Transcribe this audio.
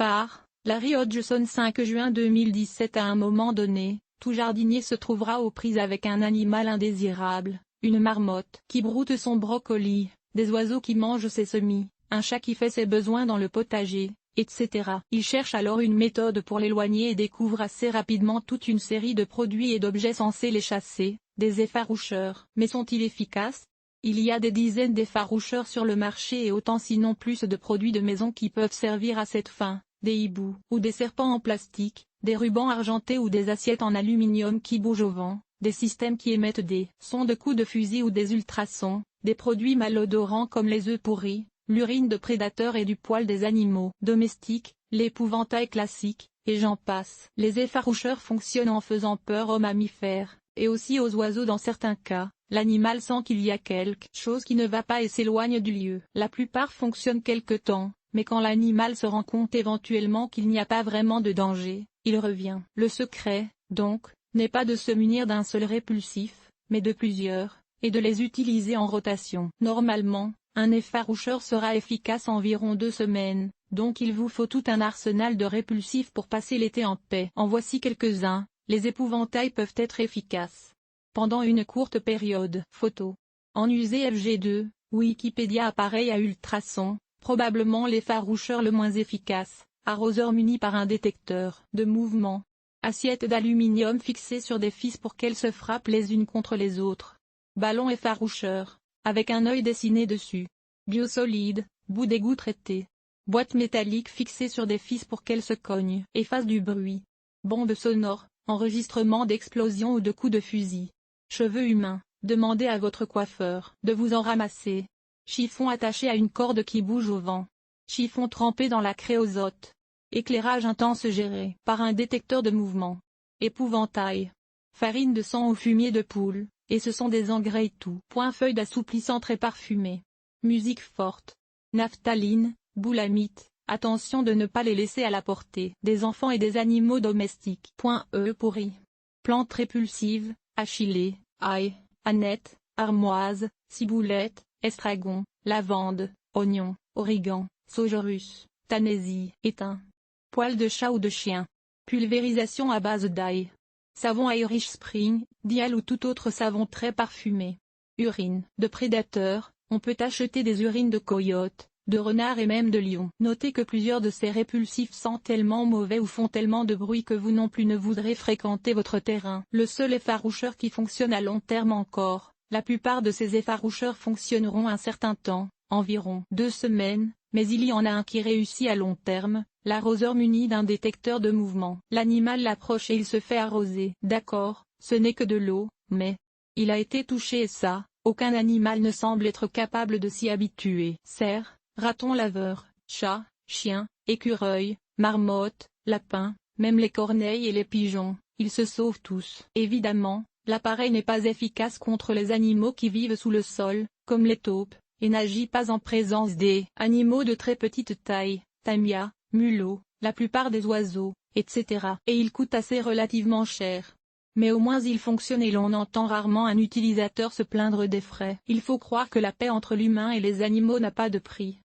part, Larry Hodgson 5 juin 2017. À un moment donné, tout jardinier se trouvera aux prises avec un animal indésirable, une marmotte qui broute son brocoli, des oiseaux qui mangent ses semis, un chat qui fait ses besoins dans le potager, etc. Il cherche alors une méthode pour l'éloigner et découvre assez rapidement toute une série de produits et d'objets censés les chasser, des effaroucheurs. Mais sont-ils efficaces? Il y a des dizaines d'effaroucheurs sur le marché et autant sinon plus de produits de maison qui peuvent servir à cette fin, des hiboux ou des serpents en plastique, des rubans argentés ou des assiettes en aluminium qui bougent au vent, des systèmes qui émettent des sons de coups de fusil ou des ultrasons, des produits malodorants comme les œufs pourris, l'urine de prédateurs et du poil des animaux domestiques, l'épouvantail classique, et j'en passe. Les effaroucheurs fonctionnent en faisant peur aux mammifères, et aussi aux oiseaux dans certains cas. L'animal sent qu'il y a quelque chose qui ne va pas et s'éloigne du lieu. La plupart fonctionnent quelque temps, mais quand l'animal se rend compte éventuellement qu'il n'y a pas vraiment de danger, il revient. Le secret, donc, n'est pas de se munir d'un seul répulsif, mais de plusieurs, et de les utiliser en rotation. Normalement, un effaroucheur sera efficace environ 2 semaines, donc il vous faut tout un arsenal de répulsifs pour passer l'été en paix. En voici quelques-uns. Les épouvantails peuvent être efficaces pendant une courte période. Photo. En usé FG2, Wikipédia. Appareil à ultrasons, probablement l'effaroucheur le moins efficace, arroseur muni par un détecteur de mouvement. Assiette d'aluminium fixée sur des fils pour qu'elles se frappent les unes contre les autres. Ballon effaroucheur, avec un œil dessiné dessus. Biosolide, bout d'égout traité. Boîte métallique fixée sur des fils pour qu'elles se cognent et fassent du bruit. Bombe sonore, enregistrement d'explosions ou de coups de fusil. Cheveux humains, demandez à votre coiffeur de vous en ramasser. Chiffon attaché à une corde qui bouge au vent. Chiffon trempé dans la créosote. Éclairage intense géré par un détecteur de mouvement. Épouvantail. Farine de sang ou fumier de poule, et ce sont des engrais et tout. Feuille d'assouplissant très parfumée. Musique forte. Naphtaline, boulamite, attention de ne pas les laisser à la portée des enfants et des animaux domestiques. Pourri. Plantes répulsives, achillée, ail, aneth, armoise, ciboulette, estragon, lavande, oignon, origan, saugerus, tanésie, étain. Poil de chat ou de chien. Pulvérisation à base d'ail. Savon Irish Spring, Dial ou tout autre savon très parfumé. Urine de prédateurs, on peut acheter des urines de coyote, de renard et même de lion. Notez que plusieurs de ces répulsifs sentent tellement mauvais ou font tellement de bruit que vous non plus ne voudrez fréquenter votre terrain. Le seul effaroucheur qui fonctionne à long terme encore, la plupart de ces effaroucheurs fonctionneront un certain temps, environ 2 semaines, mais il y en a un qui réussit à long terme, l'arroseur muni d'un détecteur de mouvement. L'animal l'approche et il se fait arroser. D'accord, ce n'est que de l'eau, mais il a été touché et ça, aucun animal ne semble être capable de s'y habituer. Cerf, raton laveur, chat, chien, écureuil, marmotte, lapin, même les corneilles et les pigeons, ils se sauvent tous. Évidemment, l'appareil n'est pas efficace contre les animaux qui vivent sous le sol, comme les taupes, et n'agit pas en présence des animaux de très petite taille, tamia, mulots, la plupart des oiseaux, etc. Et il coûte assez relativement cher. Mais au moins il fonctionne et l'on entend rarement un utilisateur se plaindre des frais. Il faut croire que la paix entre l'humain et les animaux n'a pas de prix.